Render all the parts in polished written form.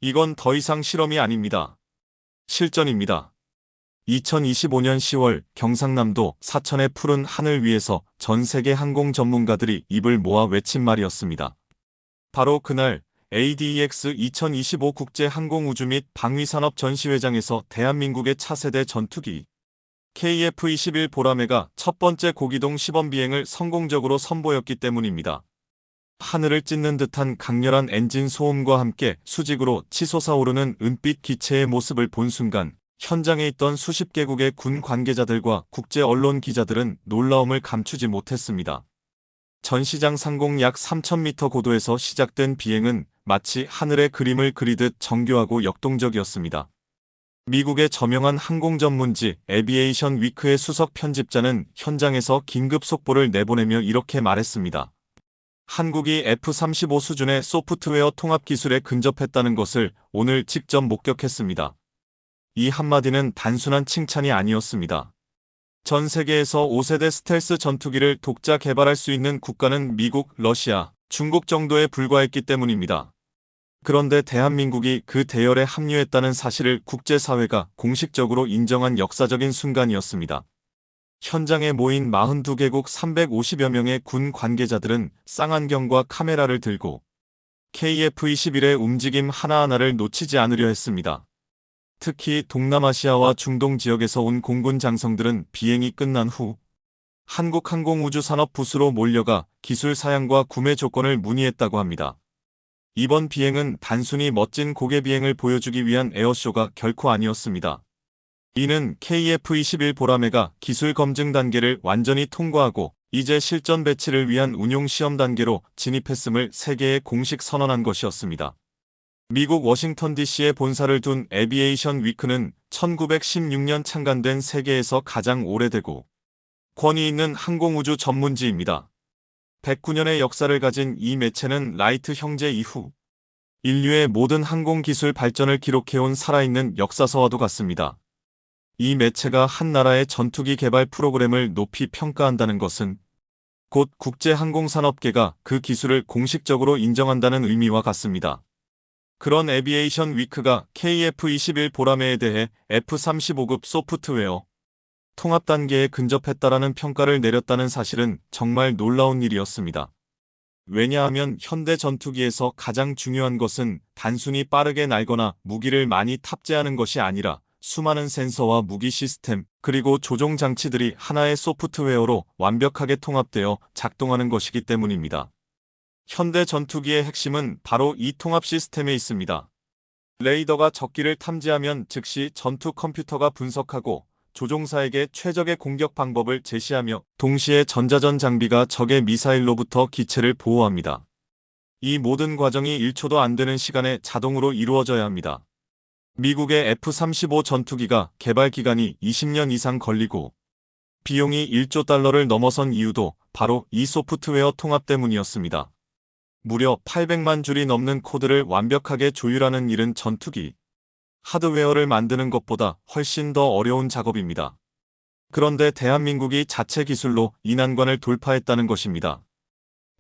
이건 더 이상 실험이 아닙니다. 실전입니다. 2025년 10월 경상남도 사천의 푸른 하늘 위에서 전 세계 항공 전문가들이 입을 모아 외친 말이었습니다. 바로 그날 ADEX 2025 국제항공우주 및 방위산업 전시회장에서 대한민국의 차세대 전투기 KF-21 보라매가 첫 번째 고기동 시범 비행을 성공적으로 선보였기 때문입니다. 하늘을 찢는 듯한 강렬한 엔진 소음과 함께 수직으로 치솟아 오르는 은빛 기체의 모습을 본 순간 현장에 있던 수십 개국의 군 관계자들과 국제 언론 기자들은 놀라움을 감추지 못했습니다. 전시장 상공 약 3,000m 고도에서 시작된 비행은 마치 하늘의 그림을 그리듯 정교하고 역동적이었습니다. 미국의 저명한 항공 전문지 에비에이션 위크의 수석 편집자는 현장에서 긴급 속보를 내보내며 이렇게 말했습니다. 한국이 F-35 수준의 소프트웨어 통합 기술에 근접했다는 것을 오늘 직접 목격했습니다. 이 한마디는 단순한 칭찬이 아니었습니다. 전 세계에서 5세대 스텔스 전투기를 독자 개발할 수 있는 국가는 미국, 러시아, 중국 정도에 불과했기 때문입니다. 그런데 대한민국이 그 대열에 합류했다는 사실을 국제사회가 공식적으로 인정한 역사적인 순간이었습니다. 현장에 모인 42개국 350여 명의 군 관계자들은 쌍안경과 카메라를 들고 KF-21의 움직임 하나하나를 놓치지 않으려 했습니다. 특히 동남아시아와 중동 지역에서 온 공군 장성들은 비행이 끝난 후 한국항공우주산업부스로 몰려가 기술 사양과 구매 조건을 문의했다고 합니다. 이번 비행은 단순히 멋진 고개 비행을 보여주기 위한 에어쇼가 결코 아니었습니다. 이는 KF-21 보라매가 기술 검증 단계를 완전히 통과하고 이제 실전 배치를 위한 운용 시험 단계로 진입했음을 세계에 공식 선언한 것이었습니다. 미국 워싱턴 DC에 본사를 둔 에비에이션 위크는 1916년 창간된 세계에서 가장 오래되고 권위 있는 항공우주 전문지입니다. 109년의 역사를 가진 이 매체는 라이트 형제 이후 인류의 모든 항공기술 발전을 기록해온 살아있는 역사서와도 같습니다. 이 매체가 한 나라의 전투기 개발 프로그램을 높이 평가한다는 것은 곧 국제항공산업계가 그 기술을 공식적으로 인정한다는 의미와 같습니다. 그런 에비에이션 위크가 KF-21 보라매에 대해 F-35급 소프트웨어 통합 단계에 근접했다라는 평가를 내렸다는 사실은 정말 놀라운 일이었습니다. 왜냐하면 현대 전투기에서 가장 중요한 것은 단순히 빠르게 날거나 무기를 많이 탑재하는 것이 아니라 수많은 센서와 무기 시스템 그리고 조종 장치들이 하나의 소프트웨어로 완벽하게 통합되어 작동하는 것이기 때문입니다. 현대 전투기의 핵심은 바로 이 통합 시스템에 있습니다. 레이더가 적기를 탐지하면 즉시 전투 컴퓨터가 분석하고 조종사에게 최적의 공격 방법을 제시하며 동시에 전자전 장비가 적의 미사일로부터 기체를 보호합니다. 이 모든 과정이 1초도 안 되는 시간에 자동으로 이루어져야 합니다. 미국의 F-35 전투기가 개발 기간이 20년 이상 걸리고 비용이 1조 달러를 넘어선 이유도 바로 이 소프트웨어 통합 때문이었습니다. 무려 800만 줄이 넘는 코드를 완벽하게 조율하는 일은 전투기 하드웨어를 만드는 것보다 훨씬 더 어려운 작업입니다. 그런데 대한민국이 자체 기술로 이 난관을 돌파했다는 것입니다.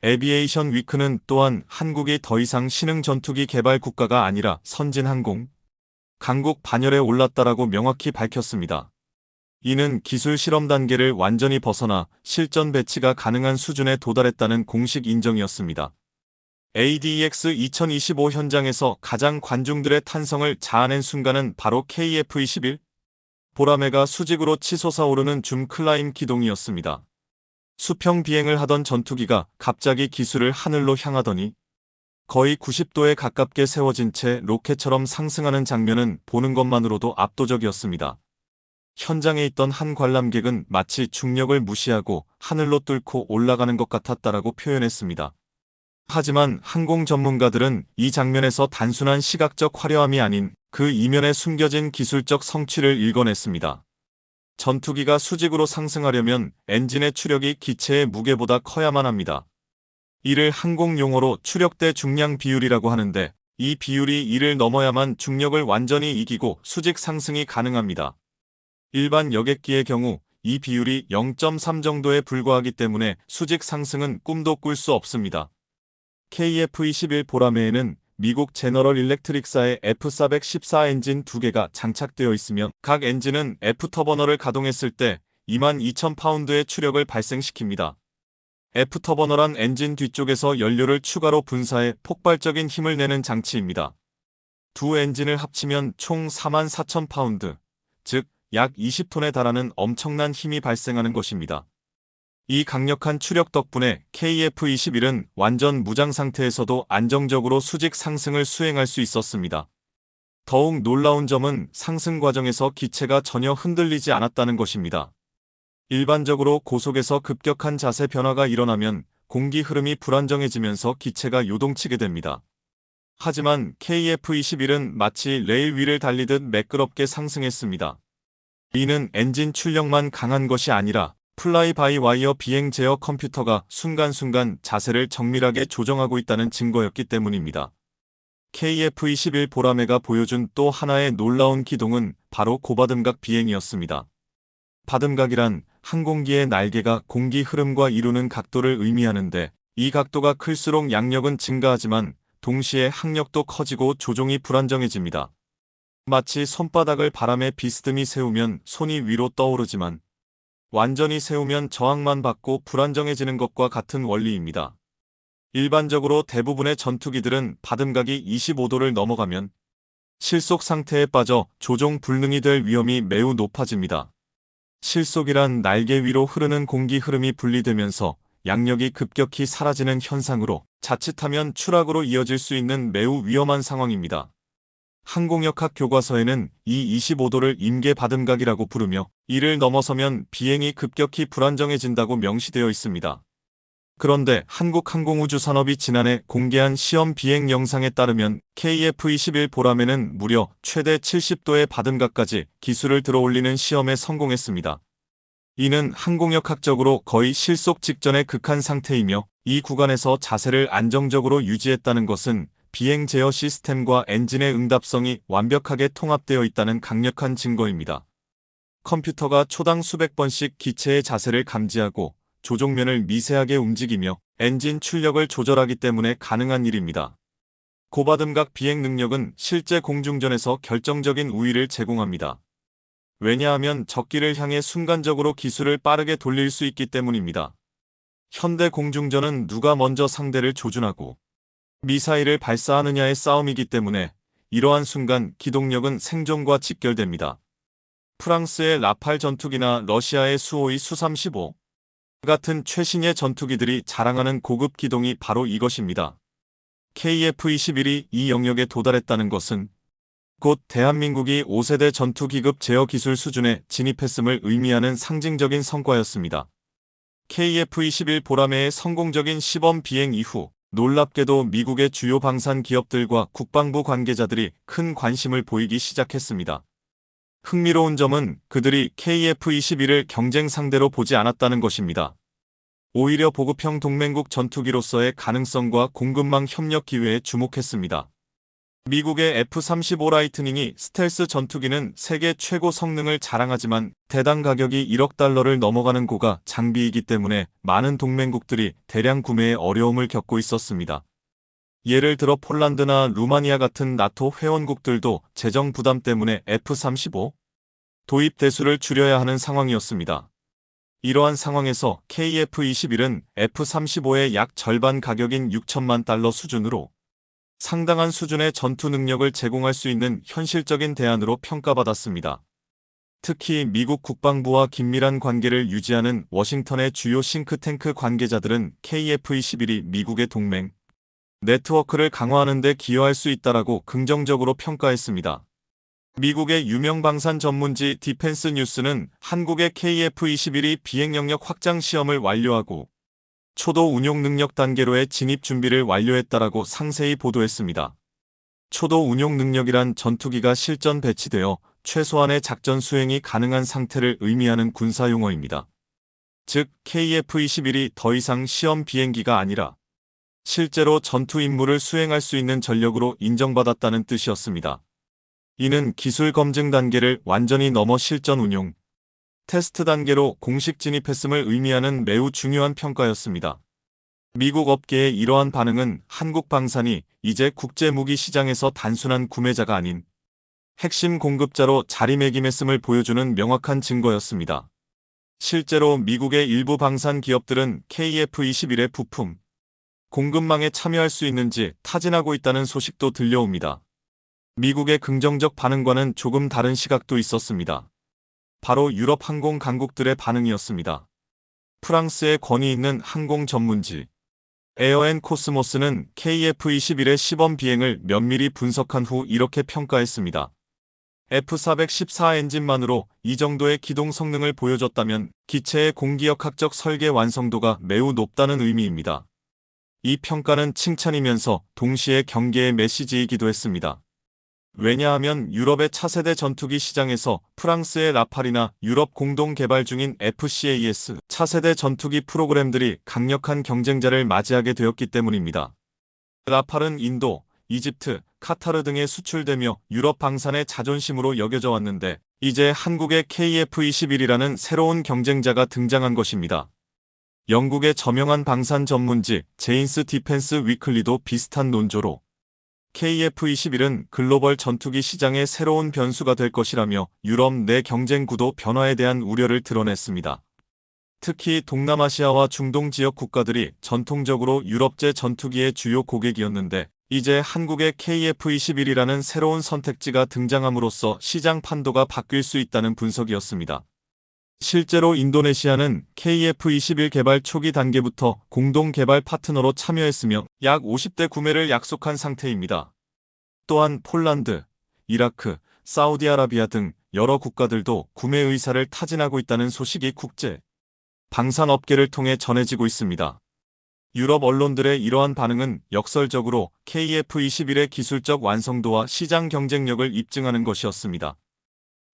에비에이션 위크는 또한 한국이 더 이상 신흥 전투기 개발 국가가 아니라 선진항공 강국 반열에 올랐다라고 명확히 밝혔습니다. 이는 기술 실험 단계를 완전히 벗어나 실전 배치가 가능한 수준에 도달했다는 공식 인정이었습니다. ADEX 2025 현장에서 가장 관중들의 탄성을 자아낸 순간은 바로 KF-21 보라매가 수직으로 치솟아 오르는 줌 클라임 기동이었습니다. 수평 비행을 하던 전투기가 갑자기 기술을 하늘로 향하더니 거의 90도에 가깝게 세워진 채 로켓처럼 상승하는 장면은 보는 것만으로도 압도적이었습니다. 현장에 있던 한 관람객은 마치 중력을 무시하고 하늘로 뚫고 올라가는 것 같았다라고 표현했습니다. 하지만 항공 전문가들은 이 장면에서 단순한 시각적 화려함이 아닌 그 이면에 숨겨진 기술적 성취를 읽어냈습니다. 전투기가 수직으로 상승하려면 엔진의 추력이 기체의 무게보다 커야만 합니다. 이를 항공 용어로 추력대 중량 비율이라고 하는데 이 비율이 1을 넘어야만 중력을 완전히 이기고 수직 상승이 가능합니다. 일반 여객기의 경우 이 비율이 0.3 정도에 불과하기 때문에 수직 상승은 꿈도 꿀 수 없습니다. KF-21 보라매에는 미국 제너럴 일렉트릭사의 F414 엔진 2개가 장착되어 있으며 각 엔진은 F터버너를 가동했을 때 22,000파운드의 추력을 발생시킵니다. F터버너란 엔진 뒤쪽에서 연료를 추가로 분사해 폭발적인 힘을 내는 장치입니다. 두 엔진을 합치면 총 44,000파운드, 즉 약 20톤에 달하는 엄청난 힘이 발생하는 것입니다. 이 강력한 추력 덕분에 KF-21은 완전 무장 상태에서도 안정적으로 수직 상승을 수행할 수 있었습니다. 더욱 놀라운 점은 상승 과정에서 기체가 전혀 흔들리지 않았다는 것입니다. 일반적으로 고속에서 급격한 자세 변화가 일어나면 공기 흐름이 불안정해지면서 기체가 요동치게 됩니다. 하지만 KF-21은 마치 레일 위를 달리듯 매끄럽게 상승했습니다. 이는 엔진 출력만 강한 것이 아니라 플라이 바이 와이어 비행 제어 컴퓨터가 순간순간 자세를 정밀하게 조정하고 있다는 증거였기 때문입니다. KF-21 보라매가 보여준 또 하나의 놀라운 기동은 바로 고바듬각 비행이었습니다. 바듬각이란 항공기의 날개가 공기 흐름과 이루는 각도를 의미하는데 이 각도가 클수록 양력은 증가하지만 동시에 항력도 커지고 조종이 불안정해집니다. 마치 손바닥을 바람에 비스듬히 세우면 손이 위로 떠오르지만 완전히 세우면 저항만 받고 불안정해지는 것과 같은 원리입니다. 일반적으로 대부분의 전투기들은 바듬각이 25도를 넘어가면 실속 상태에 빠져 조종 불능이 될 위험이 매우 높아집니다. 실속이란 날개 위로 흐르는 공기 흐름이 분리되면서 양력이 급격히 사라지는 현상으로 자칫하면 추락으로 이어질 수 있는 매우 위험한 상황입니다. 항공역학 교과서에는 이 25도를 임계 바듬각이라고 부르며 이를 넘어서면 비행이 급격히 불안정해진다고 명시되어 있습니다. 그런데 한국항공우주산업이 지난해 공개한 시험 비행 영상에 따르면 KF-21 보라매는 무려 최대 70도의 바듬각까지 기술을 들어올리는 시험에 성공했습니다. 이는 항공역학적으로 거의 실속 직전의 극한 상태이며 이 구간에서 자세를 안정적으로 유지했다는 것은 비행 제어 시스템과 엔진의 응답성이 완벽하게 통합되어 있다는 강력한 증거입니다. 컴퓨터가 초당 수백 번씩 기체의 자세를 감지하고 조종면을 미세하게 움직이며 엔진 출력을 조절하기 때문에 가능한 일입니다. 고바듬각 비행 능력은 실제 공중전에서 결정적인 우위를 제공합니다. 왜냐하면 적기를 향해 순간적으로 기술을 빠르게 돌릴 수 있기 때문입니다. 현대 공중전은 누가 먼저 상대를 조준하고 미사일을 발사하느냐의 싸움이기 때문에 이러한 순간 기동력은 생존과 직결됩니다. 프랑스의 라팔 전투기나 러시아의 수호이 수-35 같은 최신의 전투기들이 자랑하는 고급 기동이 바로 이것입니다. KF-21이 이 영역에 도달했다는 것은 곧 대한민국이 5세대 전투기급 제어 기술 수준에 진입했음을 의미하는 상징적인 성과였습니다. KF-21 보라매의 성공적인 시범 비행 이후 놀랍게도 미국의 주요 방산 기업들과 국방부 관계자들이 큰 관심을 보이기 시작했습니다. 흥미로운 점은 그들이 KF-21을 경쟁 상대로 보지 않았다는 것입니다. 오히려 보급형 동맹국 전투기로서의 가능성과 공급망 협력 기회에 주목했습니다. 미국의 F-35 라이트닝이 스텔스 전투기는 세계 최고 성능을 자랑하지만 대당 가격이 1억 달러를 넘어가는 고가 장비이기 때문에 많은 동맹국들이 대량 구매에 어려움을 겪고 있었습니다. 예를 들어 폴란드나 루마니아 같은 나토 회원국들도 재정 부담 때문에 F-35 도입 대수를 줄여야 하는 상황이었습니다. 이러한 상황에서 KF-21은 F-35의 약 절반 가격인 6천만 달러 수준으로 상당한 수준의 전투 능력을 제공할 수 있는 현실적인 대안으로 평가받았습니다. 특히 미국 국방부와 긴밀한 관계를 유지하는 워싱턴의 주요 싱크탱크 관계자들은 KF-21이 미국의 동맹 네트워크를 강화하는 데 기여할 수 있다라고 긍정적으로 평가했습니다. 미국의 유명 방산 전문지 디펜스 뉴스는 한국의 KF-21이 비행 영역 확장 시험을 완료하고 초도 운용 능력 단계로의 진입 준비를 완료했다라고 상세히 보도했습니다. 초도 운용 능력이란 전투기가 실전 배치되어 최소한의 작전 수행이 가능한 상태를 의미하는 군사 용어입니다. 즉 KF-21이 더 이상 시험 비행기가 아니라 실제로 전투 임무를 수행할 수 있는 전력으로 인정받았다는 뜻이었습니다. 이는 기술 검증 단계를 완전히 넘어 실전 운용, 테스트 단계로 공식 진입했음을 의미하는 매우 중요한 평가였습니다. 미국 업계의 이러한 반응은 한국 방산이 이제 국제 무기 시장에서 단순한 구매자가 아닌 핵심 공급자로 자리매김했음을 보여주는 명확한 증거였습니다. 실제로 미국의 일부 방산 기업들은 KF-21의 부품 공급망에 참여할 수 있는지 타진하고 있다는 소식도 들려옵니다. 미국의 긍정적 반응과는 조금 다른 시각도 있었습니다. 바로 유럽 항공 강국들의 반응이었습니다. 프랑스의 권위 있는 항공 전문지 에어앤코스모스는 KF-21의 시범 비행을 면밀히 분석한 후 이렇게 평가했습니다. F414 엔진만으로 이 정도의 기동 성능을 보여줬다면 기체의 공기역학적 설계 완성도가 매우 높다는 의미입니다. 이 평가는 칭찬이면서 동시에 경계의 메시지이기도 했습니다. 왜냐하면 유럽의 차세대 전투기 시장에서 프랑스의 라팔이나 유럽 공동 개발 중인 FCAS 차세대 전투기 프로그램들이 강력한 경쟁자를 맞이하게 되었기 때문입니다. 라팔은 인도, 이집트, 카타르 등에 수출되며 유럽 방산의 자존심으로 여겨져 왔는데 이제 한국의 KF-21이라는 새로운 경쟁자가 등장한 것입니다. 영국의 저명한 방산 전문지 제인스 디펜스 위클리도 비슷한 논조로 KF-21은 글로벌 전투기 시장의 새로운 변수가 될 것이라며 유럽 내 경쟁 구도 변화에 대한 우려를 드러냈습니다. 특히 동남아시아와 중동 지역 국가들이 전통적으로 유럽제 전투기의 주요 고객이었는데 이제 한국의 KF-21이라는 새로운 선택지가 등장함으로써 시장 판도가 바뀔 수 있다는 분석이었습니다. 실제로 인도네시아는 KF-21 개발 초기 단계부터 공동 개발 파트너로 참여했으며 약 50대 구매를 약속한 상태입니다. 또한 폴란드, 이라크, 사우디아라비아 등 여러 국가들도 구매 의사를 타진하고 있다는 소식이 국제 방산업계를 통해 전해지고 있습니다. 유럽 언론들의 이러한 반응은 역설적으로 KF-21의 기술적 완성도와 시장 경쟁력을 입증하는 것이었습니다.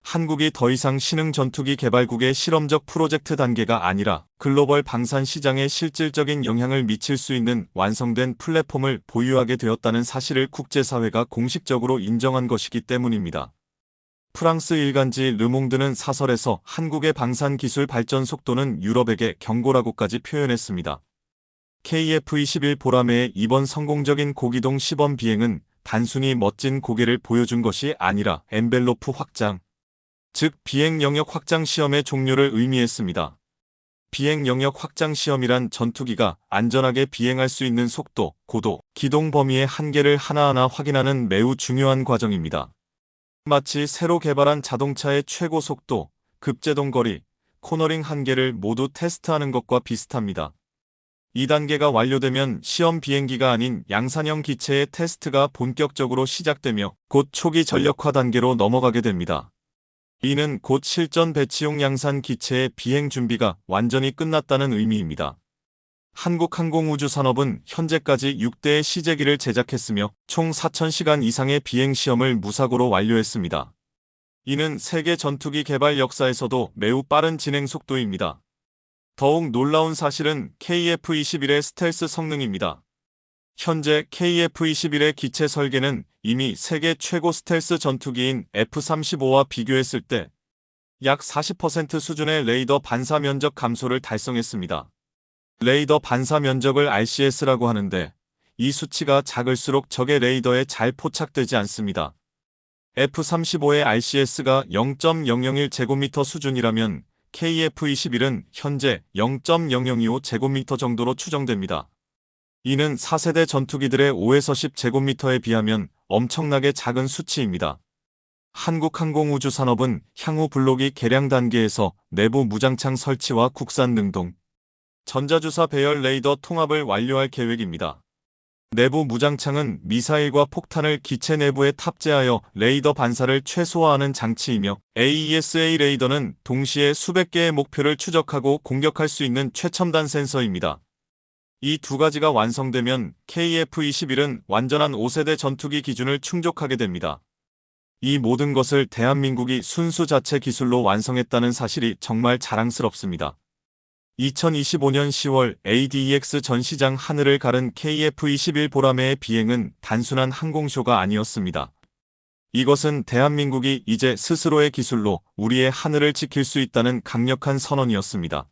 한국이 더 이상 신흥 전투기 개발국의 실험적 프로젝트 단계가 아니라 글로벌 방산 시장에 실질적인 영향을 미칠 수 있는 완성된 플랫폼을 보유하게 되었다는 사실을 국제사회가 공식적으로 인정한 것이기 때문입니다. 프랑스 일간지 르몽드는 사설에서 한국의 방산 기술 발전 속도는 유럽에게 경고라고까지 표현했습니다. KF-21 보라매의 이번 성공적인 고기동 시범 비행은 단순히 멋진 고개를 보여준 것이 아니라 엔벨로프 확장, 즉 비행 영역 확장 시험의 종료를 의미했습니다. 비행 영역 확장 시험이란 전투기가 안전하게 비행할 수 있는 속도, 고도, 기동 범위의 한계를 하나하나 확인하는 매우 중요한 과정입니다. 마치 새로 개발한 자동차의 최고 속도, 급제동 거리, 코너링 한계를 모두 테스트하는 것과 비슷합니다. 이 단계가 완료되면 시험 비행기가 아닌 양산형 기체의 테스트가 본격적으로 시작되며 곧 초기 전력화 단계로 넘어가게 됩니다. 이는 곧 실전 배치용 양산 기체의 비행 준비가 완전히 끝났다는 의미입니다. 한국항공우주산업은 현재까지 6대의 시제기를 제작했으며 총 4,000시간 이상의 비행 시험을 무사고로 완료했습니다. 이는 세계 전투기 개발 역사에서도 매우 빠른 진행 속도입니다. 더욱 놀라운 사실은 KF-21의 스텔스 성능입니다. 현재 KF-21의 기체 설계는 이미 세계 최고 스텔스 전투기인 F-35와 비교했을 때 약 40% 수준의 레이더 반사 면적 감소를 달성했습니다. 레이더 반사 면적을 RCS라고 하는데 이 수치가 작을수록 적의 레이더에 잘 포착되지 않습니다. F-35의 RCS가 0.001제곱미터 수준이라면 KF-21은 현재 0.0025제곱미터 정도로 추정됩니다. 이는 4세대 전투기들의 5에서 10제곱미터에 비하면 엄청나게 작은 수치입니다. 한국항공우주산업은 향후 블록이 개량 단계에서 내부 무장창 설치와 국산 능동, 전자주사 배열 레이더 통합을 완료할 계획입니다. 내부 무장창은 미사일과 폭탄을 기체 내부에 탑재하여 레이더 반사를 최소화하는 장치이며 AESA 레이더는 동시에 수백 개의 목표를 추적하고 공격할 수 있는 최첨단 센서입니다. 이 두 가지가 완성되면 KF-21은 완전한 5세대 전투기 기준을 충족하게 됩니다. 이 모든 것을 대한민국이 순수 자체 기술로 완성했다는 사실이 정말 자랑스럽습니다. 2025년 10월 ADEX 전시장 하늘을 가른 KF-21 보라매의 비행은 단순한 항공쇼가 아니었습니다. 이것은 대한민국이 이제 스스로의 기술로 우리의 하늘을 지킬 수 있다는 강력한 선언이었습니다.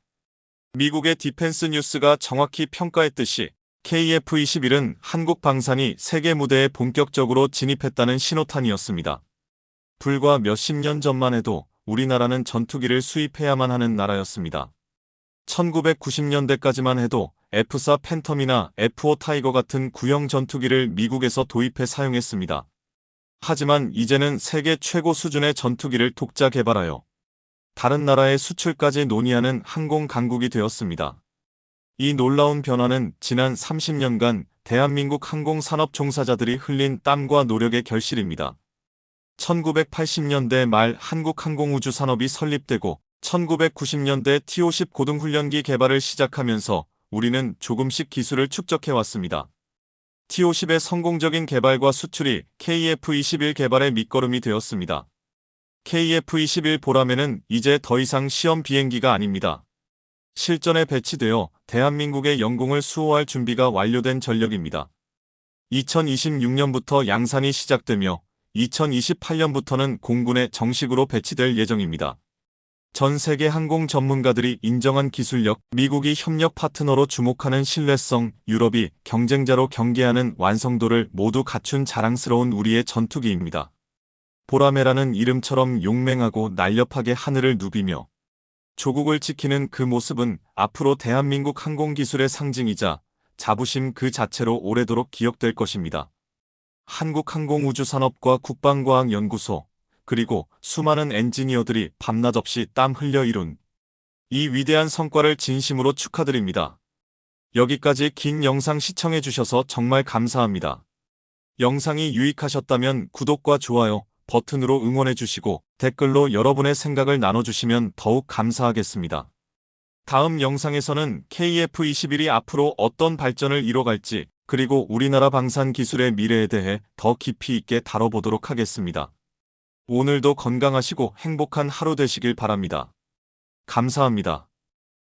미국의 디펜스 뉴스가 정확히 평가했듯이 KF-21은 한국 방산이 세계 무대에 본격적으로 진입했다는 신호탄이었습니다. 불과 몇십 년 전만 해도 우리나라는 전투기를 수입해야만 하는 나라였습니다. 1990년대까지만 해도 F-4 팬텀이나 F-5 타이거 같은 구형 전투기를 미국에서 도입해 사용했습니다. 하지만 이제는 세계 최고 수준의 전투기를 독자 개발하여 다른 나라의 수출까지 논의하는 항공 강국이 되었습니다. 이 놀라운 변화는 지난 30년간 대한민국 항공산업 종사자들이 흘린 땀과 노력의 결실입니다. 1980년대 말 한국항공우주산업이 설립되고 1990년대 T-50 고등훈련기 개발을 시작하면서 우리는 조금씩 기술을 축적해왔습니다. T-50의 성공적인 개발과 수출이 KF-21 개발의 밑거름이 되었습니다. KF-21 보라매는 이제 더 이상 시험 비행기가 아닙니다. 실전에 배치되어 대한민국의 영공을 수호할 준비가 완료된 전력입니다. 2026년부터 양산이 시작되며 2028년부터는 공군에 정식으로 배치될 예정입니다. 전 세계 항공 전문가들이 인정한 기술력, 미국이 협력 파트너로 주목하는 신뢰성, 유럽이 경쟁자로 경계하는 완성도를 모두 갖춘 자랑스러운 우리의 전투기입니다. 보라매라는 이름처럼 용맹하고 날렵하게 하늘을 누비며 조국을 지키는 그 모습은 앞으로 대한민국 항공기술의 상징이자 자부심 그 자체로 오래도록 기억될 것입니다. 한국항공우주산업과 국방과학연구소, 그리고 수많은 엔지니어들이 밤낮 없이 땀 흘려 이룬 이 위대한 성과를 진심으로 축하드립니다. 여기까지 긴 영상 시청해주셔서 정말 감사합니다. 영상이 유익하셨다면 구독과 좋아요 버튼으로 응원해주시고 댓글로 여러분의 생각을 나눠주시면 더욱 감사하겠습니다. 다음 영상에서는 KF-21이 앞으로 어떤 발전을 이뤄갈지, 그리고 우리나라 방산 기술의 미래에 대해 더 깊이 있게 다뤄보도록 하겠습니다. 오늘도 건강하시고 행복한 하루 되시길 바랍니다. 감사합니다.